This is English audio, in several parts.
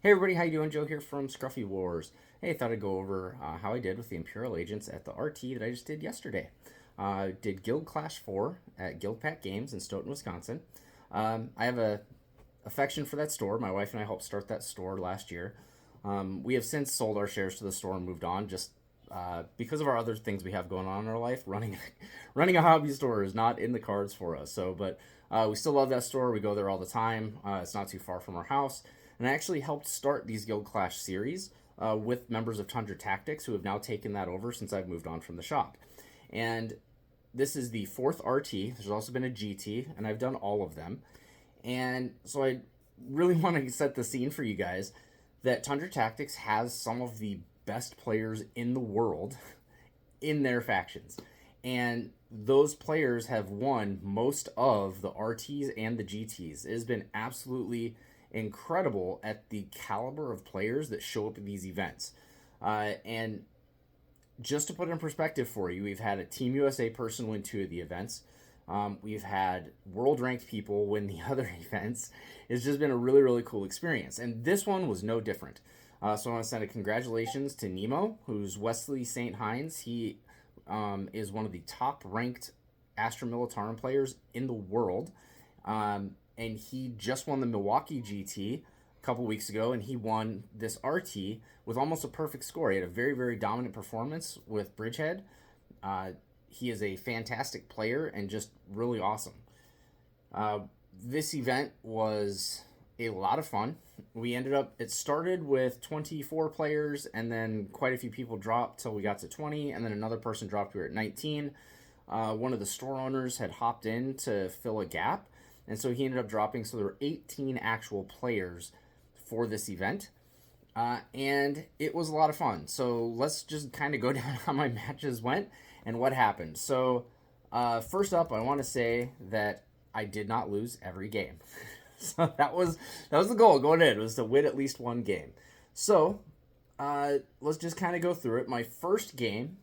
Hey everybody, how you doing? Joe here from Scruffy Wars. Hey, thought I'd go over how I did with the Imperial agents at the RT that I just did yesterday. Did Guild Clash 4 at Guild Pack Games in Stoughton, Wisconsin. I have a affection for that store. My wife and I helped start that store last year. We have since sold our shares to the store and moved on, just because of our other things we have going on in our life. Running running a hobby store is not in the cards for us. But we still love that store. We go there all the time. It's not too far from our house. And I actually helped start these Guild Clash series with members of Tundra Tactics who have now taken that over since I've moved on from the shop. And this is the fourth RT. There's also been a GT, and I've done all of them. And so I really want to set the scene for you guys that Tundra Tactics has some of the best players in the world in their factions. And those players have won most of the RTs and the GTs. It has been absolutely incredible at the caliber of players that show up at these events. And just to put it in perspective for you, we've had a Team USA person win 2 of the events. We've had world ranked people win the other events. It's just been a really, really cool experience. And this one was no different. So I want to send a congratulations to Nemo, who's Wesley St. Hines. He is one of the top ranked Astra Militarum players in the world. And he just won the Milwaukee GT a couple weeks ago, and he won this RT with almost a perfect score. He had a very, very dominant performance with Bridgehead. He is a fantastic player and just really awesome. This event was a lot of fun. It started with 24 players, and then quite a few people dropped till we got to 20, and then another person dropped. We were at 19. One of the store owners had hopped in to fill a gap, and so he ended up dropping. So there were 18 actual players for this event. And it was a lot of fun. So let's just kind of go down how my matches went and what happened. So first up, I want to say that I did not lose every game. So that was the goal going in, was to win at least one game. So let's just kind of go through it. My first game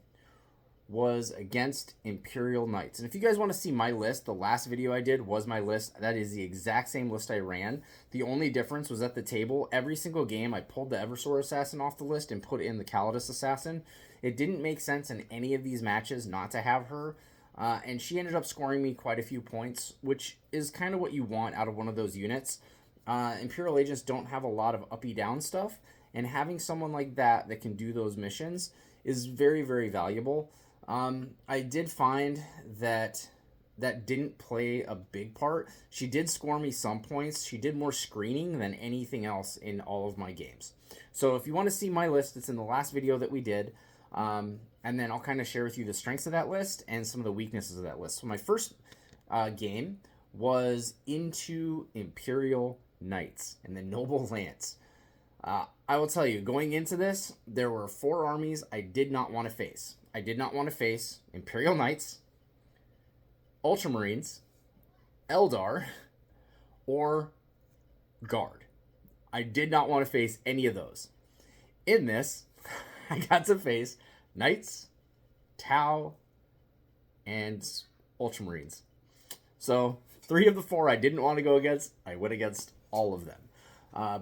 was against Imperial Knights. And if you guys want to see my list, the last video I did was my list. That is the exact same list I ran. The only difference was at the table. Every single game, I pulled the Eversor Assassin off the list and put in the Calidus Assassin. It didn't make sense in any of these matches not to have her. And she ended up scoring me quite a few points, which is kind of what you want out of one of those units. Imperial agents don't have a lot of uppy-down stuff, and having someone like that that can do those missions is very, very valuable. I did find that didn't play a big part. She did score me some points. She did more screening than anything else in all of my games. So if you want to see my list, it's in the last video that we did. And then I'll kind of share with you the strengths of that list and some of the weaknesses of that list. So my first game was into Imperial Knights and the Noble Lance. I will tell you, going into this, there were 4 armies I did not want to face. I did not want to face Imperial Knights, Ultramarines, Eldar, or Guard. I did not want to face any of those. In this, I got to face Knights, Tau, and Ultramarines. So 3 of the 4 I didn't want to go against, I went against all of them,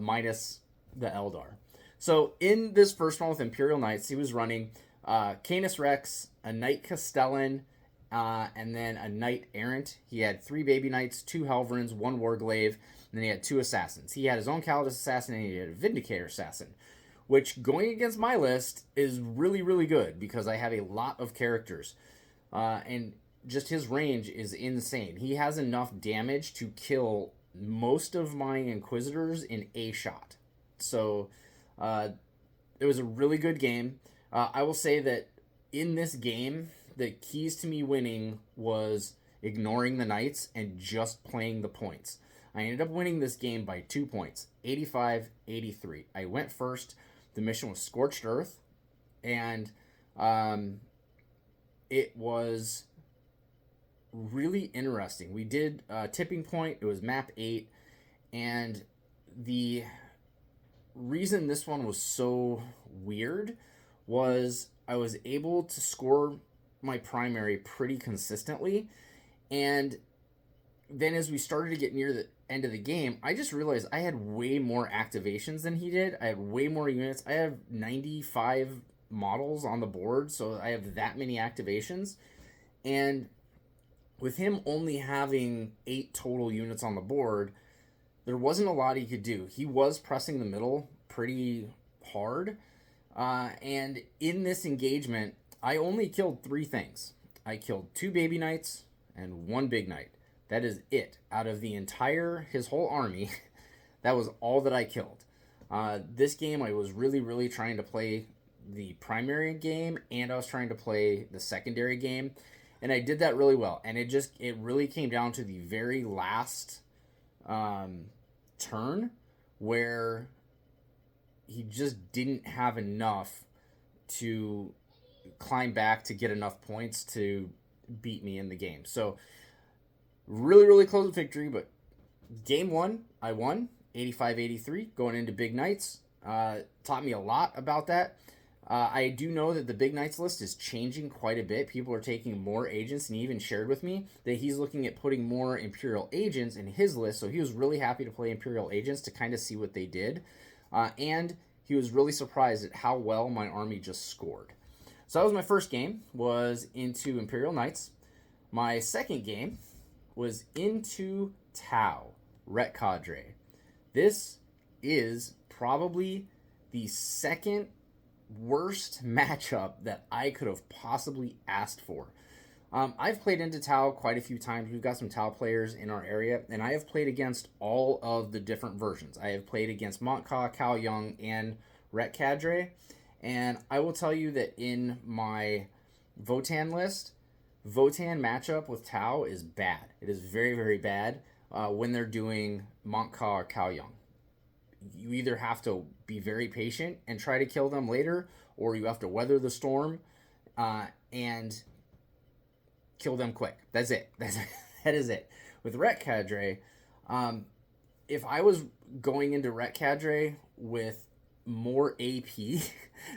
minus the Eldar. So in this first one with Imperial Knights, he was running Canis Rex, a Knight Castellan, and then a Knight Errant. He had 3 Baby Knights, 2 Helverins, 1 Warglaive, and then he had 2 Assassins. He had his own Calidus Assassin, and he had a Vindicator Assassin, which going against my list is really, really good because I have a lot of characters. And just his range is insane. He has enough damage to kill most of my Inquisitors in a shot. So it was a really good game. I will say that in this game, the keys to me winning was ignoring the Knights and just playing the points. I ended up winning this game by 2 points, 85-83. I went first. The mission was Scorched Earth, and it was really interesting. We did Tipping Point. It was map 8, and the reason this one was so weird was I was able to score my primary pretty consistently, and then as we started to get near the end of the game, I just realized I had way more activations than he did. I had way more units. I have 95 models on the board, so I have that many activations. And with him only having 8 total units on the board, there wasn't a lot he could do. He was pressing the middle pretty hard. And in this engagement, I only killed 3 things. I killed 2 baby knights and 1 big knight. That is it. Out of his whole army, that was all that I killed. This game, I was really, really trying to play the primary game, and I was trying to play the secondary game. And I did that really well. And it really came down to the very last turn where he just didn't have enough to climb back to get enough points to beat me in the game. So really, really close victory, but game 1, I won 85-83 going into Big Knights. Taught me a lot about that. I do know that the Big Knights list is changing quite a bit. People are taking more agents, and he even shared with me that he's looking at putting more Imperial agents in his list. So he was really happy to play Imperial agents to kind of see what they did. And he was really surprised at how well my army just scored. So that was my first game, was into Imperial Knights. My second game was into Tau, Ret Cadre. This is probably the second worst matchup that I could have possibly asked for. I've played into Tau quite a few times. We've got some Tau players in our area, and I have played against all of the different versions. I have played against Montca, Cao Young, and Ret Cadre, and I will tell you that in my Votan list, Votan matchup with Tau is bad. It is very, very bad when they're doing Montca or Cao Young. You either have to be very patient and try to kill them later, or you have to weather the storm and kill them quick. That's it. That is it. With Ret Cadre, if I was going into Ret Cadre with more AP,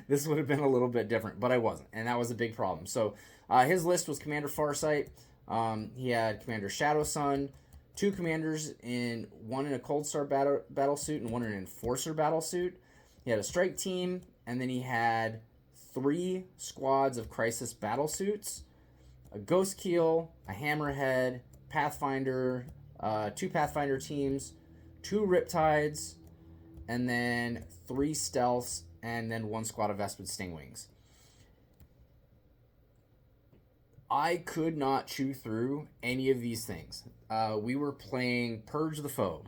this would have been a little bit different, but I wasn't, and that was a big problem. So his list was Commander Farsight. He had Commander Shadow Sun, 2 commanders, one in a Cold Star battle suit and one in an Enforcer battle suit. He had a strike team, and then he had 3 squads of Crisis battle suits, a Ghost Keel, a Hammerhead, Pathfinder, 2 Pathfinder teams, 2 Riptides, and then 3 Stealths, and then 1 squad of Vespid Stingwings. I could not chew through any of these things. We were playing Purge the Foe.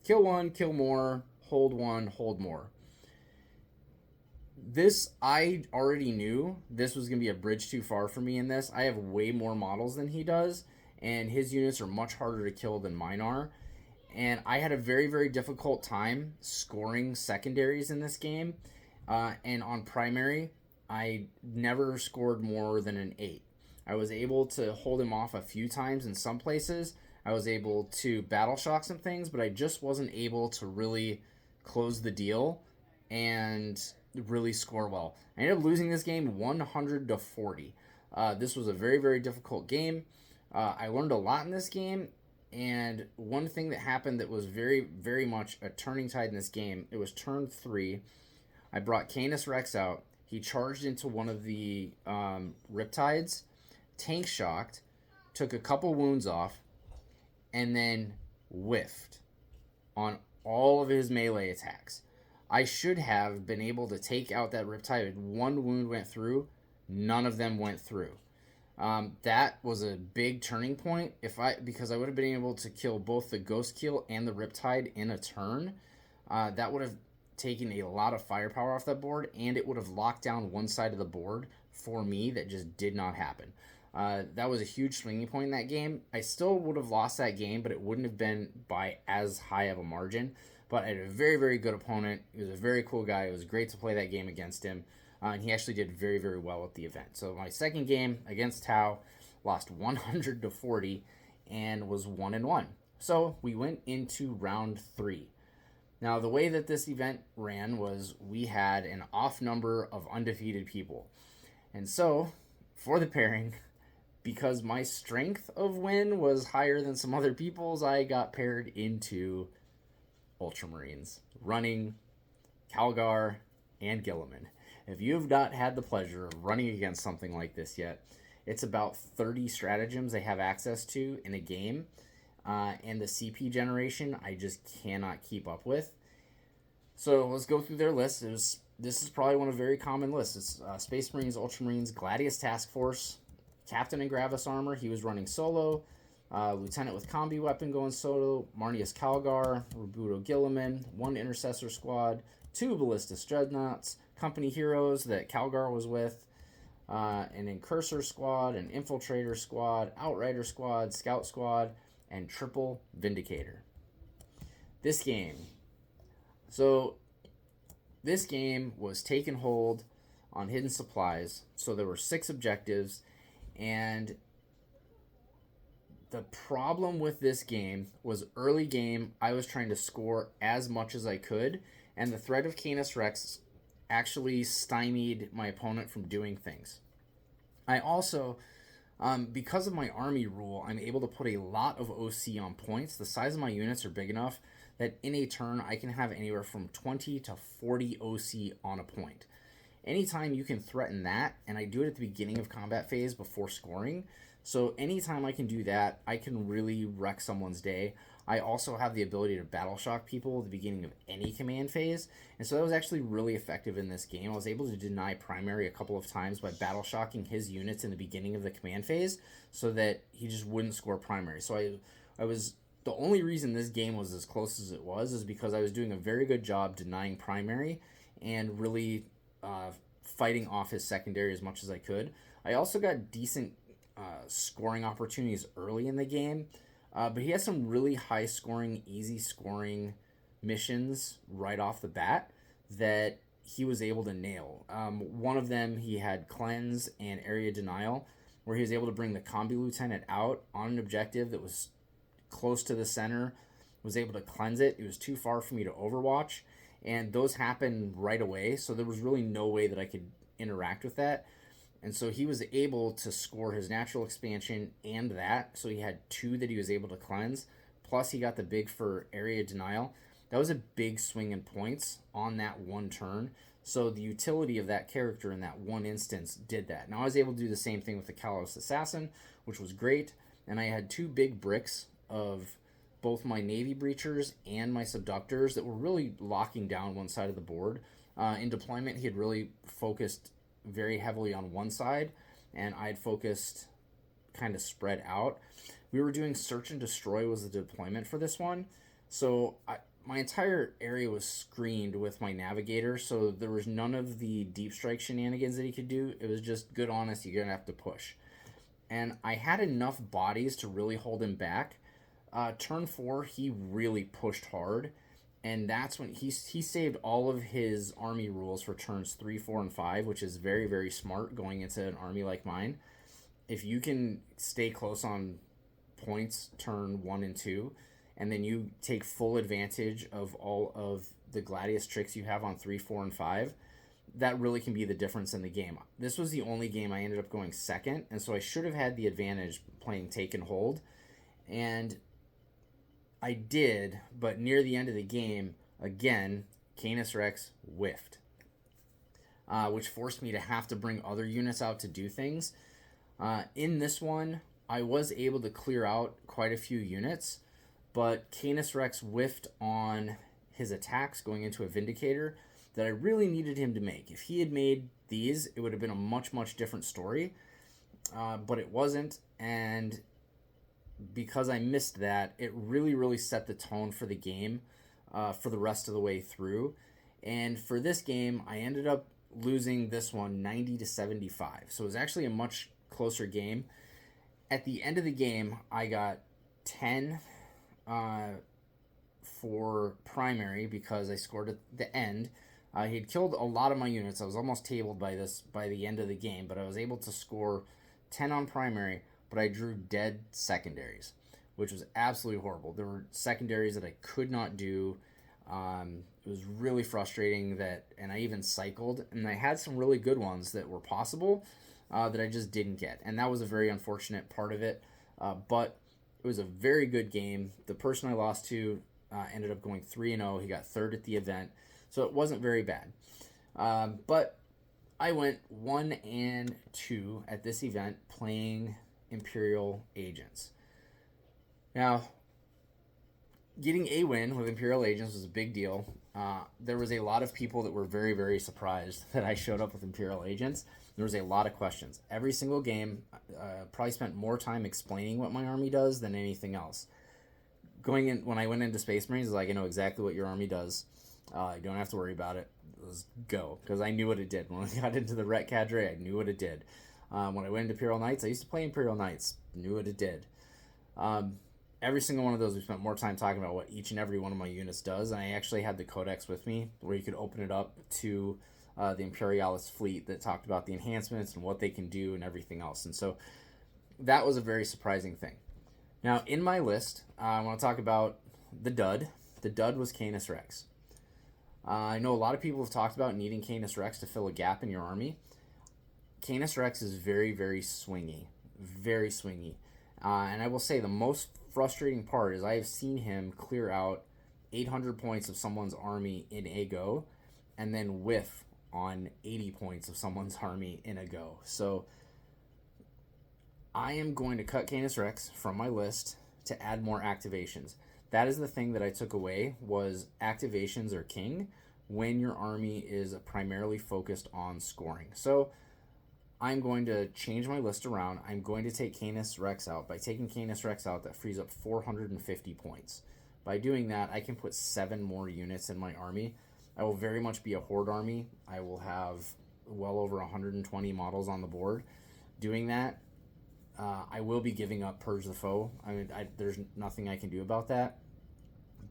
Kill 1, kill more, hold 1, hold more. This, I already knew this was going to be a bridge too far for me in this. I have way more models than he does, and his units are much harder to kill than mine are. And I had a very, very difficult time scoring secondaries in this game. And on primary, I never scored more than an 8. I was able to hold him off a few times in some places. I was able to battle shock some things, but I just wasn't able to really close the deal and really score well. I ended up losing this game 100-40. This was a very, very difficult game. I learned a lot in this game, and one thing that happened that was very, very much a turning tide in this game, it was turn 3. I brought Canis Rex out. He charged into one of the Riptides, tank shocked, took a couple wounds off, and then whiffed on all of his melee attacks. I should have been able to take out that Riptide. 1 wound went through. None of them went through. That was a big turning point because I would have been able to kill both the Ghost Keel and the Riptide in a turn. That would have taken a lot of firepower off that board, and it would have locked down one side of the board for me. That just did not happen. That was a huge swinging point in that game. I still would have lost that game, but it wouldn't have been by as high of a margin. But I had a very, very good opponent. He was a very cool guy. It was great to play that game against him. And he actually did very, very well at the event. So my second game against Tau, lost 100-40 and was 1-1. So we went into round 3. Now, the way that this event ran was we had an off number of undefeated people. And so, for the pairing, because my strength of win was higher than some other people's, I got paired into Ultramarines, running Calgar and Gilliman. If you have not had the pleasure of running against something like this yet, it's about 30 stratagems they have access to in a game, and the CP generation I just cannot keep up with. So let's go through their list. This is probably one of very common lists. It's Space Marines, Ultramarines, Gladius Task Force, Captain in Gravis Armor. He was running solo. Lieutenant with Combi Weapon going solo. Marnius Calgar, Robuto Gilliman, 1 Intercessor Squad, 2 Ballistus Dreadnoughts, Company Heroes that Calgar was with, an Incursor Squad, an Infiltrator Squad, Outrider Squad, Scout Squad, and Triple Vindicator. This game was taken hold on hidden supplies. So there were 6 objectives, and the problem with this game was early game, I was trying to score as much as I could, and the threat of Canis Rex actually stymied my opponent from doing things. I also, because of my army rule, I'm able to put a lot of OC on points. The size of my units are big enough that in a turn I can have anywhere from 20 to 40 OC on a point. Anytime you can threaten that, and I do it at the beginning of combat phase before scoring, so anytime I can do that, I can really wreck someone's day. I also have the ability to battle shock people at the beginning of any command phase, and so that was actually really effective in this game. I was able to deny primary a couple of times by battle shocking his units in the beginning of the command phase so that he just wouldn't score primary. So I was the only reason this game was as close as it was is because I was doing a very good job denying primary and really fighting off his secondary as much as I could. I also got decent scoring opportunities early in the game, but he has some really high scoring, easy scoring missions right off the bat that he was able to nail. One of them, he had Cleanse and Area Denial, where he was able to bring the Combi Lieutenant out on an objective that was close to the center, was able to cleanse it. It was too far for me to overwatch, and those happened right away, so there was really no way that I could interact with that. And so he was able to score his natural expansion and that, so he had 2 that he was able to cleanse, plus he got the big for Area Denial. That was a big swing in points on that one turn, so the utility of that character in that one instance did that. Now I was able to do the same thing with the Kalos Assassin, which was great, and I had 2 big bricks of both my Navy Breachers and my Subductors that were really locking down one side of the board. In deployment, he had really focused very heavily on one side, and I had focused kind of spread out. We were doing Search and Destroy was the deployment for this one, so my entire area was screened with my Navigator, so there was none of the deep strike shenanigans that he could do. It was just good honest, you're going to have to push. And I had enough bodies to really hold him back. Turn 4, he really pushed hard, and that's when he saved all of his army rules for turns 3, 4, and 5, which is very, very smart going into an army like mine. If you can stay close on points turn 1 and 2, and then you take full advantage of all of the Gladius tricks you have on 3, 4, and 5, that really can be the difference in the game. This was the only game I ended up going second, and so I should have had the advantage playing take and hold, and I did, but near the end of the game, again, Canis Rex whiffed, which forced me to have to bring other units out to do things. In this one, I was able to clear out quite a few units, but Canis Rex whiffed on his attacks going into a Vindicator that I really needed him to make. If he had made these, it would have been a much, much different story, but it wasn't, and because I missed that, it really, really set the tone for the game for the rest of the way through. And for this game, I ended up losing this one 90 to 75. So it was actually a much closer game. At the end of the game, I got 10 for primary because I scored at the end. He had killed a lot of my units. I was almost tabled by the end of the game, but I was able to score 10 on primary, but I drew dead secondaries, which was absolutely horrible. There were secondaries that I could not do. It was really frustrating and I even cycled, and I had some really good ones that were possible, that I just didn't get. And that was a very unfortunate part of it. But it was a very good game. The person I lost to ended up going 3-0. He got third at the event. So it wasn't very bad. But I went 1-2 at this event playing Imperial agents. Now, getting a win with Imperial agents was a big deal. There was a lot of people that were very, very surprised that I showed up with Imperial agents. There was a lot of questions. Every single game, probably spent more time explaining what my army does than anything else. Going in, when I went into Space Marines, I know exactly what your army does. You don't have to worry about it. Let's go. Because I knew what it did. When I got into the Ret Cadre, I knew what it did. When I went into Imperial Knights, I used to play Imperial Knights. Knew what it did. Every single one of those, we spent more time talking about what each and every one of my units does. And I actually had the codex with me where you could open it up to the Imperialis fleet that talked about the enhancements and what they can do and everything else. And so that was a very surprising thing. Now, in my list, I want to talk about the dud. The dud was Canis Rex. I know a lot of people have talked about needing Canis Rex to fill a gap in your army. Canis Rex is very, very swingy. Very swingy. And I will say the most frustrating part is I have seen him clear out 800 points of someone's army in a go and then whiff on 80 points of someone's army in a go. So I am going to cut Canis Rex from my list to add more activations. That is the thing that I took away, was activations are king when your army is primarily focused on scoring. So I'm going to change my list around. I'm going to take Canis Rex out. By taking Canis Rex out, that frees up 450 points. By doing that, I can put 7 more units in my army. I will very much be a horde army. I will have well over 120 models on the board. Doing that, I will be giving up Purge the Foe. There's nothing I can do about that.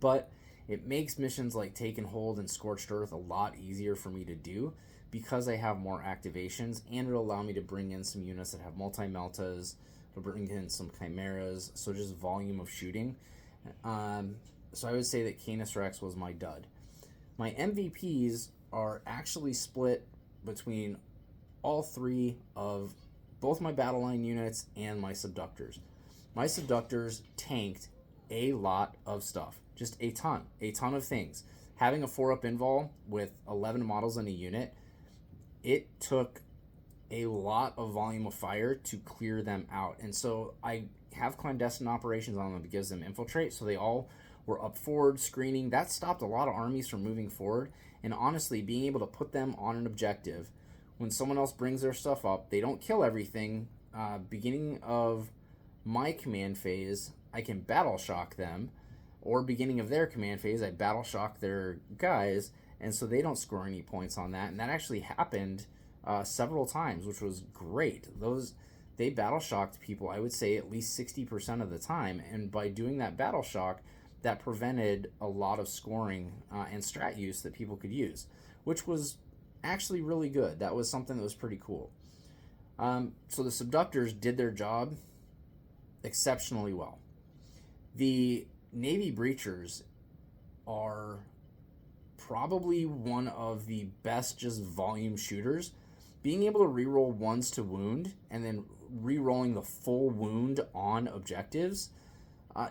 But it makes missions like Take and Hold and Scorched Earth a lot easier for me to do because I have more activations, and it'll allow me to bring in some units that have multi-meltas, to bring in some chimeras, so just volume of shooting. So I would say that Canis Rex was my dud. My MVPs are actually split between all 3 of both my battle line units and my subductors. My subductors tanked a lot of stuff. Just a ton of things. Having a 4-up invul with 11 models in a unit, it took a lot of volume of fire to clear them out. And so I have clandestine operations on them that gives them infiltrate, so they all were up forward, screening. That stopped a lot of armies from moving forward. And honestly, being able to put them on an objective, when someone else brings their stuff up, they don't kill everything. Beginning of my command phase, I can battle shock them, or beginning of their command phase, I battle shock their guys, and so they don't score any points on that. And that actually happened several times, which was great. They battle shocked people, I would say, at least 60% of the time, and by doing that battle shock, that prevented a lot of scoring and strat use that people could use, which was actually really good. That was something that was pretty cool. So the subductors did their job exceptionally well. The Navy Breachers are probably one of the best just volume shooters. Being able to reroll ones to wound and then rerolling the full wound on objectives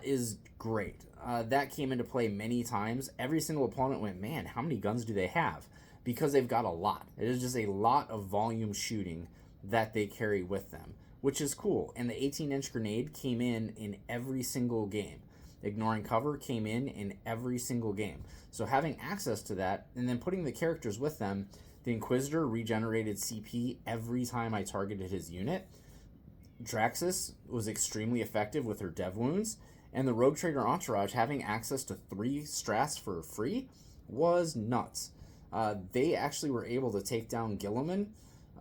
is great. That came into play many times. Every single opponent went, man, how many guns do they have? Because they've got a lot. It is just a lot of volume shooting that they carry with them, which is cool. And the 18-inch grenade came in every single game. Ignoring cover came in every single game. So having access to that and then putting the characters with them, the Inquisitor regenerated CP every time I targeted his unit. Draxus was extremely effective with her dev wounds, and the Rogue Trader Entourage having access to 3 strats for free was nuts. They actually were able to take down Gilliman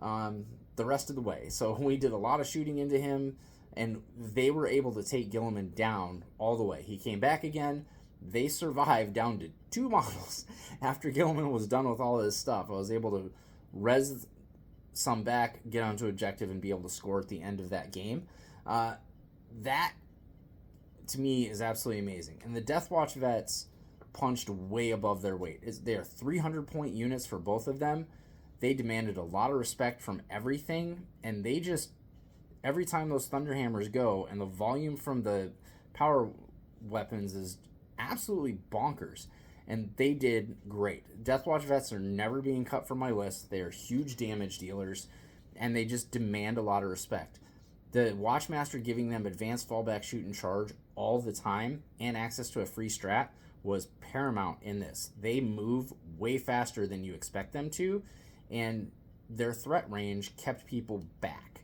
the rest of the way. So we did a lot of shooting into him, and they were able to take Gilliman down all the way. He came back again. They survived down to 2 models. After Gilliman was done with all of his stuff, I was able to res some back, get onto objective, and be able to score at the end of that game. That, to me, is absolutely amazing. And the Death Watch vets punched way above their weight. They are 300-point units for both of them. They demanded a lot of respect from everything, and they just, every time those Thunderhammers go, and the volume from the power weapons is absolutely bonkers. And they did great. Deathwatch Vets are never being cut from my list. They are huge damage dealers, and they just demand a lot of respect. The Watchmaster giving them advanced fallback, shoot, and charge all the time, and access to a free strat was paramount in this. They move way faster than you expect them to, and their threat range kept people back.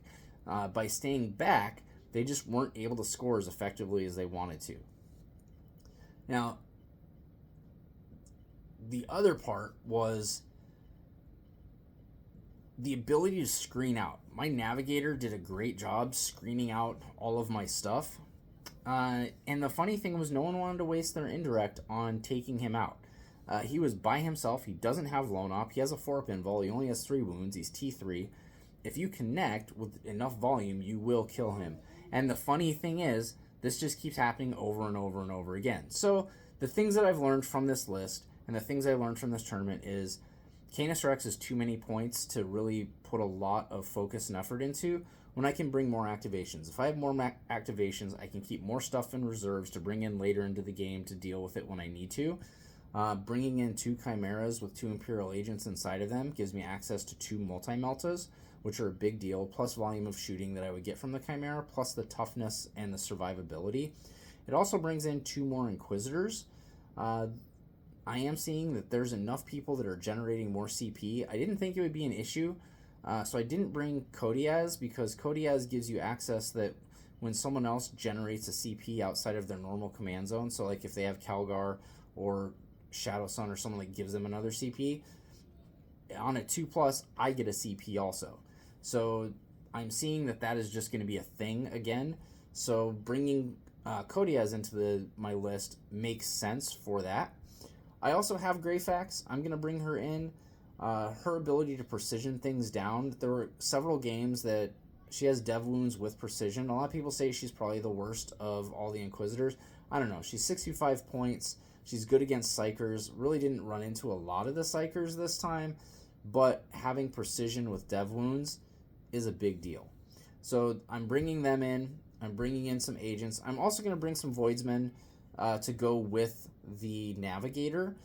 By staying back, they just weren't able to score as effectively as they wanted to. Now, the other part was the ability to screen out. My navigator did a great job screening out all of my stuff. And the funny thing was, no one wanted to waste their indirect on taking him out. He was by himself. He doesn't have lone op. He has a 4-up invul. He only has 3 wounds. He's T3. If you connect with enough volume, you will kill him. And the funny thing is, this just keeps happening over and over and over again. So the things that I've learned from this list and the things I learned from this tournament is Canis Rex is too many points to really put a lot of focus and effort into when I can bring more activations. If I have more activations, I can keep more stuff in reserves to bring in later into the game to deal with it when I need to. Bringing in 2 Chimeras with 2 Imperial agents inside of them gives me access to 2 Multi-Meltas, which are a big deal, plus volume of shooting that I would get from the Chimera, plus the toughness and the survivability. It also brings in 2 more Inquisitors. I am seeing that there's enough people that are generating more CP. I didn't think it would be an issue, so I didn't bring Kodiaz, because Kodiaz gives you access that when someone else generates a CP outside of their normal command zone, so like if they have Calgar or Shadow Sun or someone that gives them another CP, on a 2+, I get a CP also. So I'm seeing that that is just going to be a thing again. So bringing Kodiaz into my list makes sense for that. I also have Greyfax. I'm going to bring her in. Her ability to precision things down. There were several games that she has dev wounds with precision. A lot of people say she's probably the worst of all the Inquisitors. I don't know. She's 65 points. She's good against Psychers. Really didn't run into a lot of the Psychers this time, but having precision with dev wounds is a big deal. So I'm bringing them in. I'm bringing in some agents. I'm also going to bring some Voidsmen to go with the Navigator.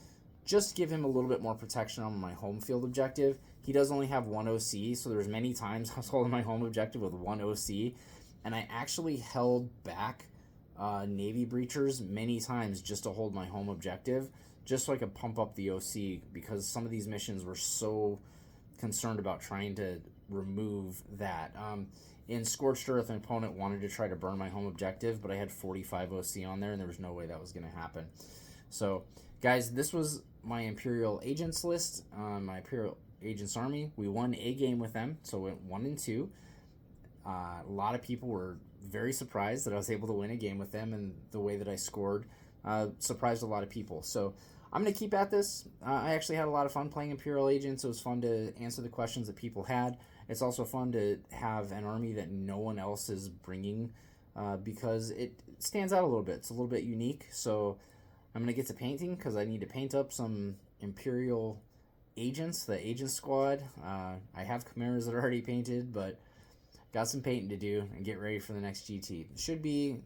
Just give him a little bit more protection on my home field objective. He does only have 1 OC, so there's many times I was holding my home objective with 1 OC, and I actually held back Navy Breachers many times just to hold my home objective, just so I could pump up the OC, because some of these missions were so concerned about trying to remove that. In Scorched Earth, an opponent wanted to try to burn my home objective, but I had 45 OC on there, and there was no way that was going to happen. So, guys, this was my Imperial Agents list, my Imperial Agents Army. We won a game with them, so it went 1-2. A lot of people were very surprised that I was able to win a game with them, and the way that I scored surprised a lot of people. So I'm going to keep at this. I actually had a lot of fun playing Imperial Agents. It was fun to answer the questions that people had. It's also fun to have an army that no one else is bringing because it stands out a little bit. It's a little bit unique. So I'm going to get to painting because I need to paint up some Imperial Agents, the Agent Squad. I have Chimeras that are already painted, but got some painting to do and get ready for the next GT. It should be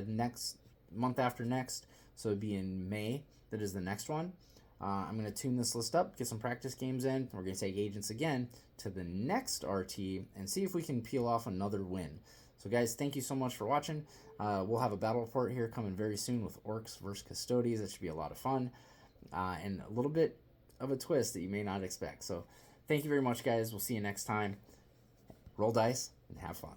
next month after next, so it'd be in May. That is the next one. I'm going to tune this list up, get some practice games in. We're going to take Agents again to the next RT and see if we can peel off another win. So, guys, thank you so much for watching. We'll have a battle report here coming very soon with Orcs versus Custodes. That should be a lot of fun and a little bit of a twist that you may not expect. So, thank you very much, guys. We'll see you next time. Roll dice and have fun.